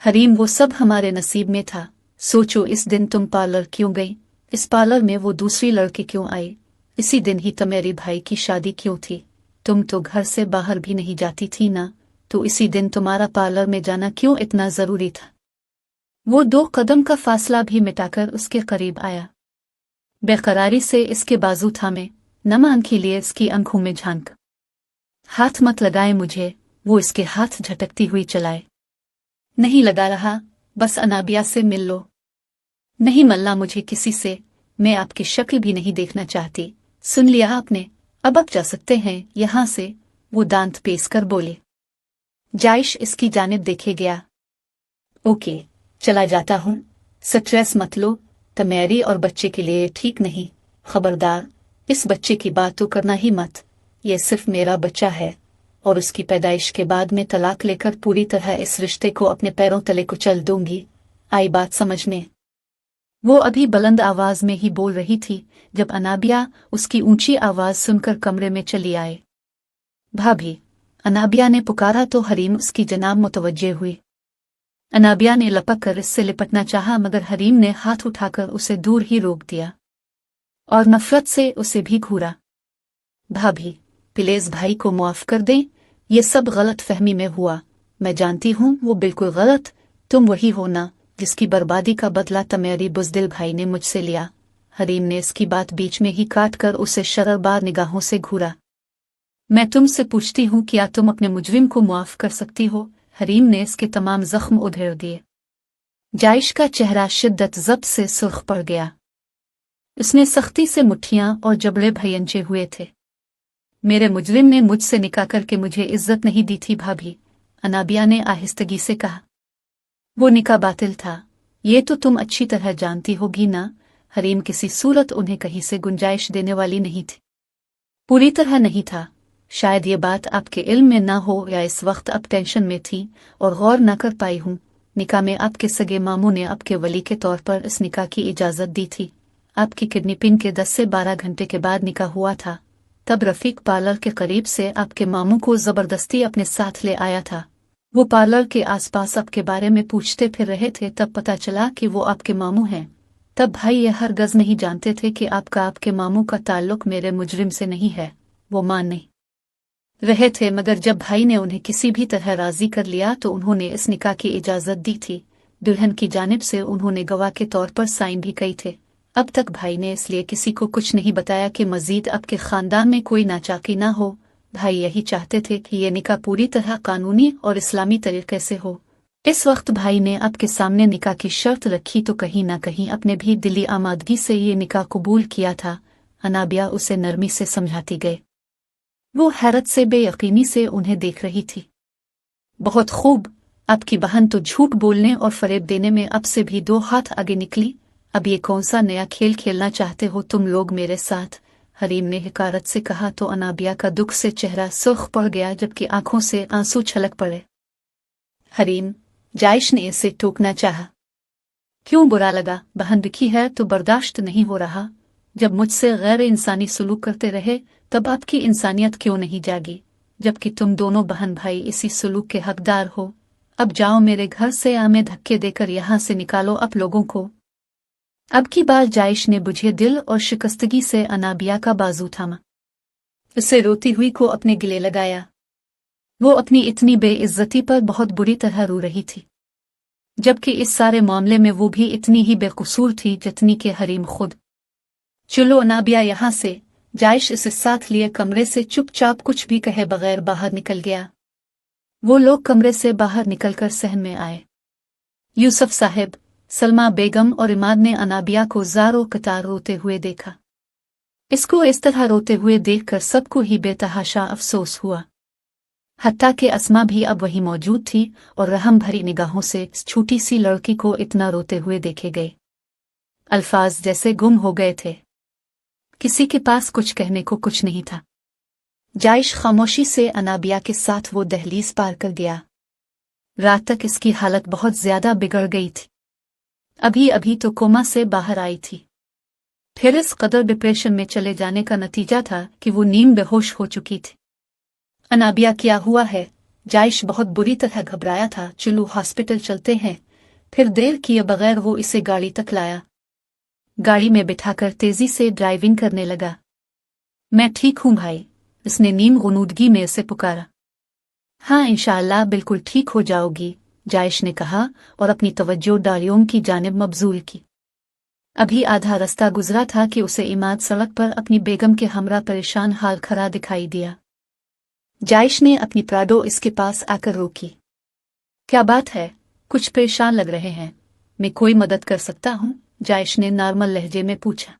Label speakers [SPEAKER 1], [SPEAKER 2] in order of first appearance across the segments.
[SPEAKER 1] हरीम, वो सब हमारे नसीब में था। सोचो, इस दिन तुम पार्लर क्यों गई? इस पार्लर में वो दूसरी लड़की क्यों आई? इसी दिन ही तो मेरे भाई की शादी क्यों थी? तुम तो घर से बाहर भी नहीं जाती थी ना, तो इसी दिन तुम्हारा पार्लर में जाना क्यों इतना जरूरी था? वो 2 कदम का फासला भी मिटाकर उसके करीब आया। बेकरारी से इसके बाजू थामे, नम आंखें लिए इसकी आंखों में झांक। हाथ मत लगाए मुझे, वो इसके हाथ झटकती हुई चलाए। नहीं लगा रहा, बस अनाबिया से मिल लो। नहीं मल्ला मुझे किसी से, मैं आपकी शक्ल भी नहीं देखना चाहती। सुन लिया आपने, अब आप जा सकते हैं यहां से, वो दांत पेश कर बोले। जायश इसकी जानिब देखे गया। ओके, चला जाता हूं, स्ट्रेस मत लो, तुम्हारी और बच्चे के लिए ठीक नहीं। खबरदार, इस बच्चे की बात तो करना ही मत। ये सिर्फ मेरा बच्चा है, और उसकी पैदाइश के बाद मैं तलाक लेकर पूरी तरह इस रिश्ते को अपने पैरों तले कुचल दूंगी। आई बात समझ में? वो अभी बुलंद आवाज में ही बोल रही थी जब अनाबिया उसकी ऊंची आवाज सुनकर कमरे में चली आए। भाभी, अनाबिया ने पुकारा तो हरीम उसकी जनाब मुतवज्जे हुई। अनाबिया ने लपक कर इससे लिपटना चाहा, मगर हरीम ने हाथ उठाकर उसे दूर ही रोक दिया और नफरत से उसे भी घूरा। भाभी, प्लीज भाई को माफ कर दें, ये सब गलत फहमी में हुआ। मैं जानती हूँ वो बिल्कुल गलत। तुम वही हो ना जिसकी बर्बादी का बदला तुम्हारी बुज़दिल भाई ने मुझसे लिया। हरीम ने इसकी बात बीच में ही काट कर उसे शर्रबार निगाहों से घूरा। मैं तुमसे पूछती हूँ, क्या तुम अपने मुजरिम को माफ कर सकती हो? हरीम ने इसके तमाम जख्म उधेड़ दिए। जायश का चेहरा शिद्दत ज़ब्त से सुर्ख पड़ गया। उसने सख्ती से मुट्ठियां और जबड़े भयंचे हुए थे। मेरे मुजरिम ने मुझसे निकाह करके मुझे इज्जत नहीं दी थी भाभी, अनाबिया ने आहिस्तगी से कहा। वो निकाह बातिल था, ये तो तुम अच्छी तरह जानती होगी ना। हरीम किसी सूरत उन्हें कहीं से गुंजाइश देने वाली नहीं थी, पूरी तरह नहीं था। शायद ये बात आपके इल्म में ना हो, या इस वक्त आप टेंशन में थी और गौर न कर पाई हूँ। निकाह में आपके सगे मामू ने आपके वली के तौर पर इस निकाह की इजाज़त दी थी। आपकी किडनैपिंग के 10 से 12 घंटे के बाद निकाह हुआ था। तब रफ़ीक पार्लर के करीब से आपके मामू को ज़बरदस्ती अपने साथ ले आया था। वो पार्लर के आसपास आपके बारे में पूछते फिर रहे थे, तब पता चला कि वो आपके मामू हैं। तब भाई ये हरगज़ नहीं जानते थे कि आपके मामू का ताल्लुक मेरे मुजरिम से नहीं है। वो मान नहीं रहे थे, मगर जब भाई ने उन्हें किसी भी तरह राज़ी कर लिया तो उन्होंने इस निकाह की इजाज़त दी थी। दुल्हन की जानिब से उन्होंने गवाह के तौर पर साइन भी कई थे। अब तक भाई ने इसलिए किसी को कुछ नहीं बताया कि मज़ीद आपके ख़ानदान में कोई नाचाकी ना हो। भाई यही चाहते थे कि ये निकाह पूरी तरह कानूनी और इस्लामी तरीके से हो। इस वक्त भाई ने आपके सामने निकाह की शर्त रखी तो कहीं ना कहीं अपने भी दिली आमादगी से ये निकाह कबूल किया था। अनाबिया उसे नरमी से समझाती गई। वो हैरत से बेयकीनी से उन्हें देख रही थी। बहुत खूब, आपकी बहन तो झूठ बोलने और फरेब देने में अब से भी 2 हाथ आगे निकली। अब ये कौन सा नया खेल खेलना चाहते हो तुम लोग मेरे साथ? हरीम ने हिकारत से कहा तो अनाबिया का दुख से चेहरा सुर्ख पड़ गया, जबकि आंखों से आंसू छलक पड़े। हरीम, जायश ने इसे टोकना चाहा। क्यों बुरा लगा? बहन दुखी है तो बर्दाश्त नहीं हो रहा। जब मुझसे गैर इंसानी सलूक करते रहे तब आपकी इंसानियत क्यों नहीं जागी? जबकि तुम दोनों बहन भाई इसी सलूक के हकदार हो। अब जाओ मेरे घर से, आमे धक्के देकर यहाँ से निकालो आप लोगों को। अब की बार जायश ने बुझे दिल और शिकस्तगी से अनाबिया का बाजू थामा। उसे रोती हुई को अपने गले लगाया। वो अपनी इतनी बेइज्जती पर बहुत बुरी तरह रो रही थी, जबकि इस सारे मामले में वो भी इतनी ही बेकसूर थी जितनी कि हरीम खुद। चलो अनाबिया यहाँ से। जायश इसे साथ लिए कमरे से चुपचाप कुछ भी कहे बगैर बाहर निकल गया। वो लोग कमरे से बाहर निकलकर सहन में आए। यूसुफ साहिब, सलमा बेगम और इमाद ने अनाबिया को ज़ारो कतार रोते हुए देखा। इसको इस तरह रोते हुए देखकर सबको ही बेतहाशा अफसोस हुआ। हत्ता कि अस्मा भी अब वही मौजूद थी और रहम भरी निगाहों से इस छोटी सी लड़की को इतना रोते हुए देखे गए। अल्फाज जैसे गुम हो गए थे, किसी के पास कुछ कहने को कुछ नहीं था। जायश खामोशी से अनाबिया के साथ वो दहलीज पार कर गया। रात तक इसकी हालत बहुत ज्यादा बिगड़ गई थी। अभी अभी तो कोमा से बाहर आई थी। फिर इस कदर डिप्रेशन में चले जाने का नतीजा था कि वो नीम बेहोश हो चुकी थी। अनाबिया, क्या हुआ है? जायश बहुत बुरी तरह घबराया था। चलो हॉस्पिटल चलते हैं। फिर देर किए बगैर वो इसे गाड़ी तक लाया। गाड़ी में बिठाकर तेजी से ड्राइविंग करने लगा। मैं ठीक हूँ भाई, इसने नीम गुनूदगी में उसे पुकारा। हाँ इंशाअल्लाह बिल्कुल ठीक हो जाओगी, जायश ने कहा और अपनी तवज्जो डालियों की जानिब मबजूल की। अभी आधा रास्ता गुजरा था कि उसे इमाद सड़क पर अपनी बेगम के हमरा परेशान हाल खड़ा दिखाई दिया। जायश ने अपनी प्राडो इसके पास आकर रोकी। क्या बात है, कुछ परेशान लग रहे हैं, मैं कोई मदद कर सकता हूँ? जायश ने नॉर्मल लहजे में पूछा।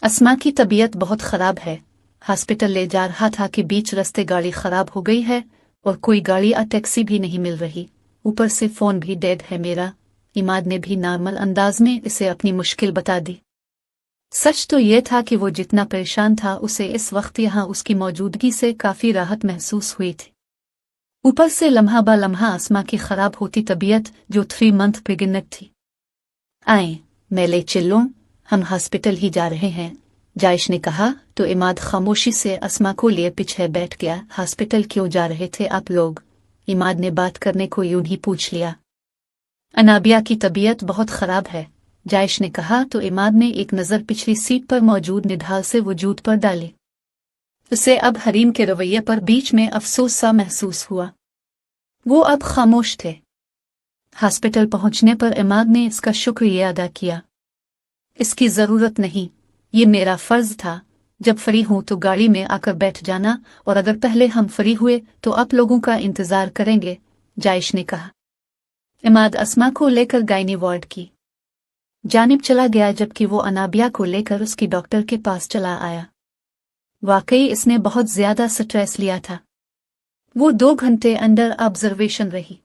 [SPEAKER 1] अस्मा की तबीयत बहुत खराब है, हॉस्पिटल ले जा रहा था कि बीच रास्ते गाड़ी खराब हो गई है और कोई गाड़ी या टैक्सी भी नहीं मिल रही, ऊपर से फोन भी डेड है मेरा। इमाद ने भी नॉर्मल अंदाज में इसे अपनी मुश्किल बता दी। सच तो यह था कि वो जितना परेशान था उसे इस वक्त यहाँ उसकी मौजूदगी से काफी राहत महसूस हुई थी। ऊपर से लम्हा ब लम्हा अस्मा की खराब होती तबीयत जो 3 मंथ प्रेग्नेंट थी। आए मैं ले चलूं, हम हॉस्पिटल ही जा रहे हैं, जायश ने कहा तो इमाद खामोशी से अस्मा को लिए पीछे बैठ गया। हॉस्पिटल क्यों जा रहे थे आप लोग? इमाद ने बात करने को यूं ही पूछ लिया। अनाबिया की तबीयत बहुत खराब है, जायश ने कहा तो इमाद ने एक नज़र पिछली सीट पर मौजूद निढाल से वजूद पर डाली। उसे अब हरीम के रवैये पर बीच में अफसोस सा महसूस हुआ। वो अब खामोश थे। हॉस्पिटल पहुंचने पर इमाद ने इसका शुक्रिया अदा किया। इसकी ज़रूरत नहीं, ये मेरा फ़र्ज़ था, जब फ्री हूं तो गाड़ी में आकर बैठ जाना, और अगर पहले हम फ्री हुए तो आप लोगों का इंतज़ार करेंगे, जायश ने कहा। इमाद अस्मा को लेकर गायनी वार्ड की जानिब चला गया जबकि वो अनाबिया को लेकर उसकी डॉक्टर के पास चला आया। वाकई इसने बहुत ज्यादा स्ट्रेस लिया था। वो 2 घंटे अंडर ऑब्जर्वेशन रही।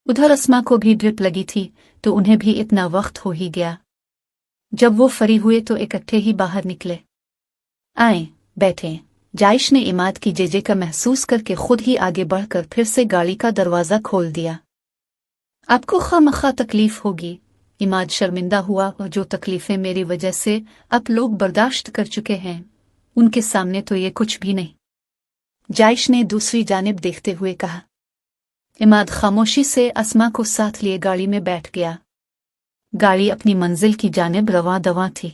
[SPEAKER 1] उधर अस्मा को भी ड्रिप लगी थी तो उन्हें भी इतना वक्त हो ही गया। जब वो फ्री हुए तो इकट्ठे ही बाहर निकले। आए बैठे, जायश ने इमाद की जेजे का महसूस करके खुद ही आगे बढ़कर फिर से गाड़ी का दरवाज़ा खोल दिया। आपको खामखा तकलीफ होगी, इमाद शर्मिंदा हुआ, और जो तकलीफें मेरी वजह से आप लोग बर्दाश्त कर चुके हैं उनके सामने तो ये कुछ भी नहीं, जायश ने दूसरी जानिब देखते हुए कहा। इमाद खामोशी से अस्मा को साथ लिए गाड़ी में बैठ गया। गाड़ी अपनी मंजिल की जानिब रवां दवां थी।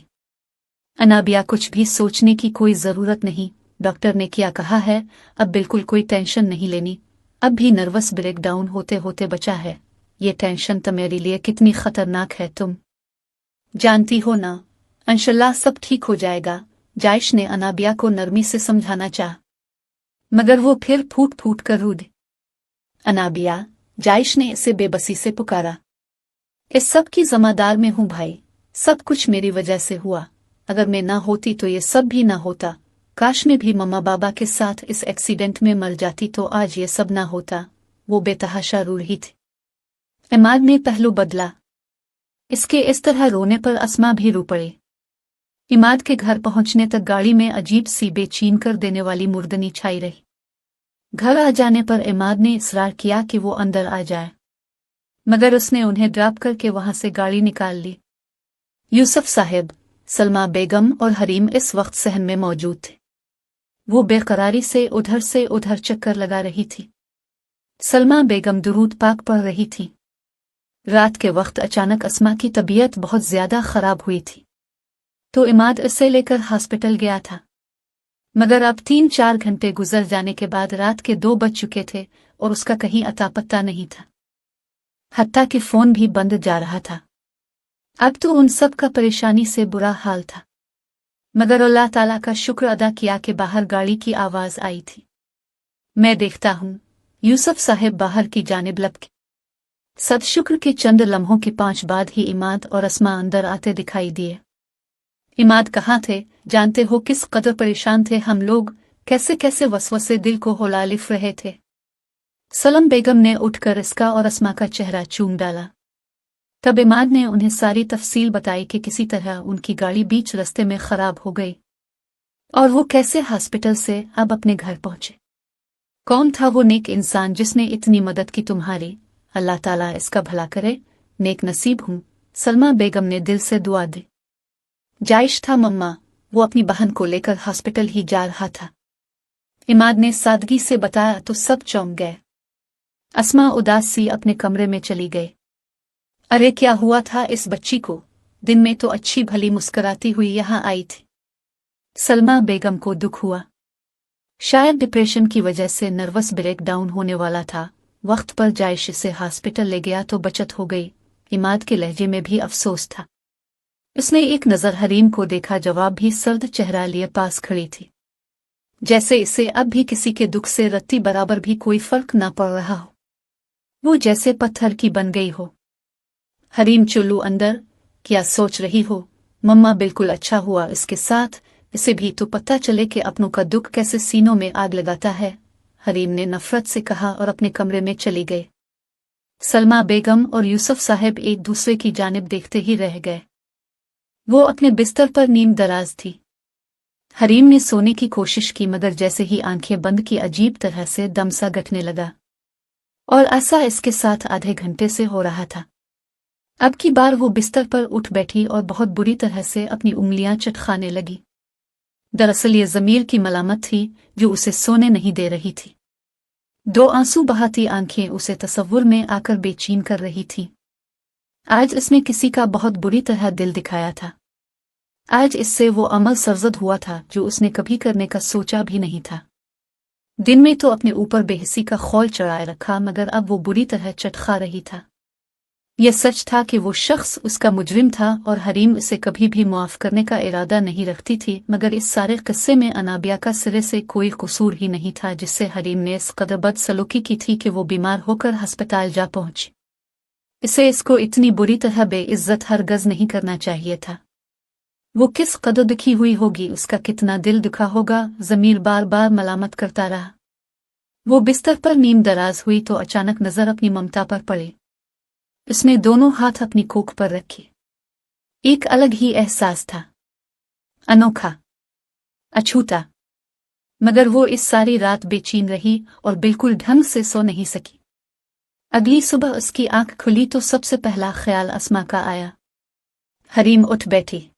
[SPEAKER 1] अनाबिया कुछ भी सोचने की कोई ज़रूरत नहीं, डॉक्टर ने क्या कहा है, अब बिल्कुल कोई टेंशन नहीं लेनी। अब भी नर्वस ब्रेकडाउन होते होते बचा है, ये टेंशन तो मेरे लिए कितनी खतरनाक है तुम जानती हो ना, इंशाल्लाह सब ठीक हो जाएगा, जायश ने अनाबिया को नरमी से समझाना चाहा, मगर वो फिर फूट फूट कर रो दी। अनाबिया, जायश ने इसे बेबसी से पुकारा। इस सब की ज़िम्मेदार मैं हूँ भाई, सब कुछ मेरी वजह से हुआ, अगर मैं ना होती तो ये सब भी ना होता। काश मैं भी मम्मा बाबा के साथ इस एक्सीडेंट में मर जाती तो आज ये सब ना होता। वो बेतहाशा रो रही थी। इमाद ने पहलू बदला। इसके इस तरह रोने पर अस्मा भी रो पड़ी। इमाद के घर पहुंचने तक गाड़ी में अजीब सी बेचैन कर देने वाली मुर्दनी छाई रही। घर आ जाने पर इमाद ने इसरार किया कि वो अंदर आ जाए, मगर उसने उन्हें ड्रॉप करके वहां से गाड़ी निकाल ली। यूसुफ साहब, सलमा बेगम और हरीम इस वक्त सहन में मौजूद थे। वो बेकरारी से उधर चक्कर लगा रही थी। सलमा बेगम दुरूद पाक पढ़ रही थी। रात के वक्त अचानक अस्मा की तबीयत बहुत ज्यादा खराब हुई थी, तो इमाद इसे लेकर हॉस्पिटल गया था, मगर अब 3-4 घंटे गुजर जाने के बाद रात के 2 बज चुके थे और उसका कहीं अता पत्ता नहीं था। हत्ता कि फोन भी बंद जा रहा था। अब तो उन सब का परेशानी से बुरा हाल था, मगर अल्लाह ताला का शुक्र अदा किया कि बाहर गाड़ी की आवाज आई थी। मैं देखता हूँ, यूसुफ साहब बाहर की जानिब लपके। सदशुक्र के चंद लम्हों के 5 बाद ही इमाद और अस्मा अंदर आते दिखाई दिए। इमाद कहाँ थे? जानते हो किस कदर परेशान थे हम लोग, कैसे कैसे वसवसे दिल को होलालिफ रहे थे। सलम बेगम ने उठकर इसका और अस्मा का चेहरा चूम डाला। तब इमाद ने उन्हें सारी तफसील बताई कि किसी तरह उनकी गाड़ी बीच रास्ते में खराब हो गई और वो कैसे हॉस्पिटल से अब अपने घर पहुंचे। कौन था वो नेक इंसान जिसने इतनी मदद की तुम्हारी? अल्लाह ताला इसका भला करे, नेक नसीब हूँ, सलमा बेगम ने दिल से दुआ दी। जायश था मम्मा, वो अपनी बहन को लेकर हॉस्पिटल ही जा रहा था। इमाद ने सादगी से बताया तो सब चौंक गए। अस्मा उदास सी अपने कमरे में चली गई। अरे क्या हुआ था इस बच्ची को? दिन में तो अच्छी भली मुस्कुराती हुई यहाँ आई थी। सलमा बेगम को दुख हुआ। शायद डिप्रेशन की वजह से नर्वस ब्रेकडाउन होने वाला था। वक्त पर जायश इसे हॉस्पिटल ले गया तो बचत हो गई। इमाद के लहजे में भी अफसोस था। उसने एक नज़र हरीम को देखा, जवाब भी सर्द चेहरा लिए पास खड़ी थी, जैसे इसे अब भी किसी के दुख से रत्ती बराबर भी कोई फर्क ना पड़ रहा हो। वो जैसे पत्थर की बन गई हो। हरीम चुल्लू अंदर, क्या सोच रही हो? मम्मा बिल्कुल अच्छा हुआ इसके साथ, इसे भी तो पता चले कि अपनों का दुख कैसे सीनों में आग लगाता है, हरीम ने नफरत से कहा और अपने कमरे में चली गई। सलमा बेगम और यूसुफ साहब एक दूसरे की जानिब देखते ही रह गए। वो अपने बिस्तर पर नीम दराज थी। हरीम ने सोने की कोशिश की, मगर जैसे ही आंखें बंद की अजीब तरह से दम सा गठने लगा, और ऐसा इसके साथ आधे घंटे से हो रहा था। अब की बार वो बिस्तर पर उठ बैठी और बहुत बुरी तरह से अपनी उंगलियां चटखाने लगी। दरअसल ये ज़मीर की मलामत थी जो उसे सोने नहीं दे रही थी। दो आंसू बहाती आंखें उसे तसव्वुर में आकर बेचैन कर रही थीं। आज इसने किसी का बहुत बुरी तरह दिल दिखाया था। आज इससे वो अमल सरजद हुआ था जो उसने कभी करने का सोचा भी नहीं था। दिन में तो अपने ऊपर बेहिसी का खौल चढ़ाए रखा, मगर अब वो बुरी तरह चटखा रही था। यह सच था कि वो शख्स उसका मुजरिम था और हरीम इसे कभी भी मुआफ करने का इरादा नहीं रखती थी, मगर इस सारे किस्से में अनाबिया का सिरे से कोई कसूर ही नहीं था, जिससे हरीम ने इस कदर बदसलूकी की थी कि वो बीमार होकर अस्पताल जा पहुंची। इसे इसको इतनी बुरी तरह बेइज्जत हरगज नहीं करना चाहिए था। वो किस कदर दुखी हुई होगी, उसका कितना दिल दुखा होगा। ज़मीर बार बार मलामत करता रहा। वो बिस्तर पर नीम दराज हुई तो अचानक नजर अपनी ममता पर पड़ी। उसने दोनों हाथ अपनी कोख पर रखे। एक अलग ही एहसास था, अनोखा, अछूता। मगर वो इस सारी रात बेचैन रही और बिल्कुल ढंग से सो नहीं सकी। अगली सुबह उसकी आंख खुली तो सबसे पहला ख्याल अस्मा का आया। हरीम उठ बैठी।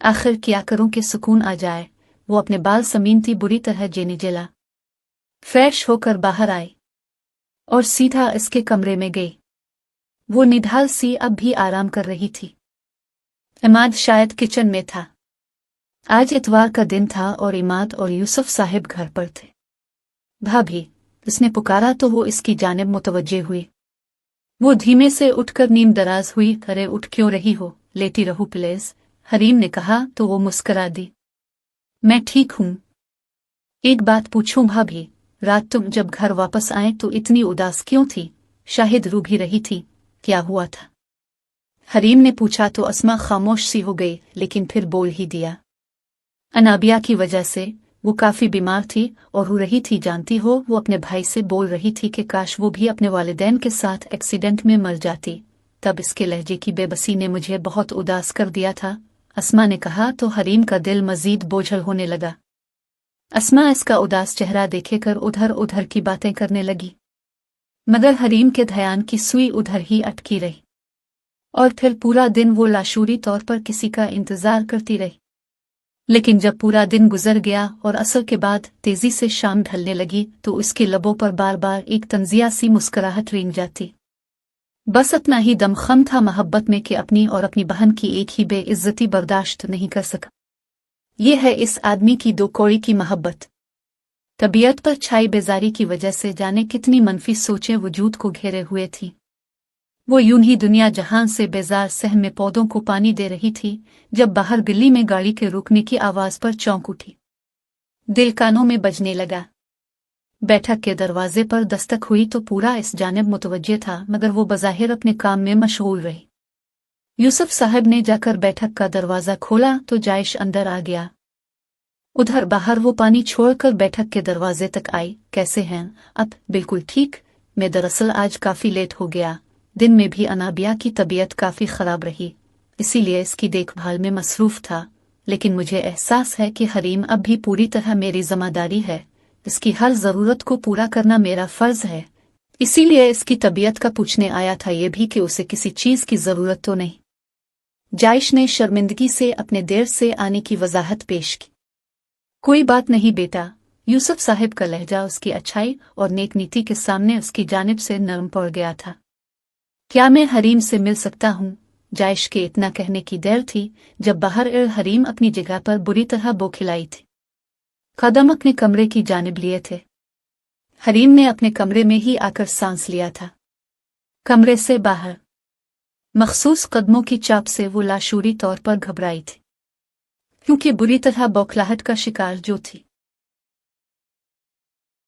[SPEAKER 1] आखिर क्या करूं कि सुकून आ जाए। वो अपने बाल समीनती बुरी तरह जेनी जला, फ्रेश होकर बाहर आई और सीधा इसके कमरे में गई। वो निढाल सी अब भी आराम कर रही थी। इमाद शायद किचन में था। आज इतवार का दिन था और इमाद और यूसुफ साहिब घर पर थे। भाभी, उसने पुकारा तो वो इसकी जानिब मुतवज्जे हुई। वो धीमे से उठकर नीम दराज हुई। अरे उठ क्यों रही हो, लेटी रहूं प्लीज, हरीम ने कहा तो वो मुस्करा दी। मैं ठीक हूं। एक बात पूछूं भाभी, रात तुम जब घर वापस आए तो इतनी उदास क्यों थी? शाहिद रू भी रही थी, क्या हुआ था? हरीम ने पूछा तो अस्मा खामोश सी हो गई, लेकिन फिर बोल ही दिया। अनाबिया की वजह से वो काफी बीमार थी और रो रही थी। जानती हो, वो अपने भाई से बोल रही थी कि काश वो भी अपने वालिदैन के साथ एक्सीडेंट में मर जाती। तब इसके लहजे की बेबसी ने मुझे बहुत उदास कर दिया था, अस्मा ने कहा तो हरीम का दिल मजीद बोझल होने लगा। अस्मा इसका उदास चेहरा देखेकर उधर उधर की बातें करने लगी, मगर हरीम के ध्यान की सुई उधर ही अटकी रही। और फिर पूरा दिन वो लाशूरी तौर पर किसी का इंतजार करती रही। लेकिन जब पूरा दिन गुजर गया और असर के बाद तेजी से शाम ढलने लगी तो उसके लबों पर बार बार एक तंजिया सी मुस्कुराहट रेंग जाती। बस इतना ही दमखम था मोहब्बत में कि अपनी और अपनी बहन की एक ही बेइज्जती बर्दाश्त नहीं कर सका। ये है इस आदमी की दो कौड़ी की मोहब्बत। तबीयत पर छाई बेजारी की वजह से जाने कितनी मनफी सोचें वजूद को घेरे हुए थीं। वो यूं ही दुनिया जहान से बेजार सहम में पौधों को पानी दे रही थी जब बाहर गली में गाड़ी के रुकने की आवाज पर चौंक उठी। दिल कानों में बजने लगा। बैठक के दरवाजे पर दस्तक हुई तो पूरा इस जानिब मुतवज्जे था, मगर वो बज़ाहिर अपने काम में मशगूल रही। यूसुफ साहब ने जाकर बैठक का दरवाजा खोला तो जायश अंदर आ गया। उधर बाहर वो पानी छोड़कर बैठक के दरवाजे तक आई। कैसे हैं? अब बिल्कुल ठीक। मैं दरअसल आज काफी लेट हो गया। दिन में भी अनाबिया की तबीयत काफी खराब रही, इसीलिए इसकी देखभाल में मसरूफ था। लेकिन मुझे एहसास है कि हरीम अब भी पूरी तरह मेरी जिम्मेदारी है। इसकी हर जरूरत को पूरा करना मेरा फर्ज है। इसीलिए इसकी तबीयत का पूछने आया था, ये भी कि उसे किसी चीज की जरूरत तो नहीं। जायश ने शर्मिंदगी से अपने देर से आने की वजाहत पेश की। कोई बात नहीं बेटा, यूसुफ साहिब का लहजा उसकी अच्छाई और नेक नीति के सामने उसकी जानिब से नरम पड़ गया था। क्या मैं हरीम से मिल सकता हूँ? जायश के इतना कहने की देर थी जब बाहर हरीम अपनी जगह पर बुरी तरह बौखिलाई थी। कदम अपने कमरे की जानिब लिए थे। हरीम ने अपने कमरे में ही आकर सांस लिया था। कमरे से बाहर मखसूस कदमों की चाप से वो लाशूरी तौर पर घबराई थी, क्योंकि बुरी तरह बौखलाहट का शिकार जो थी।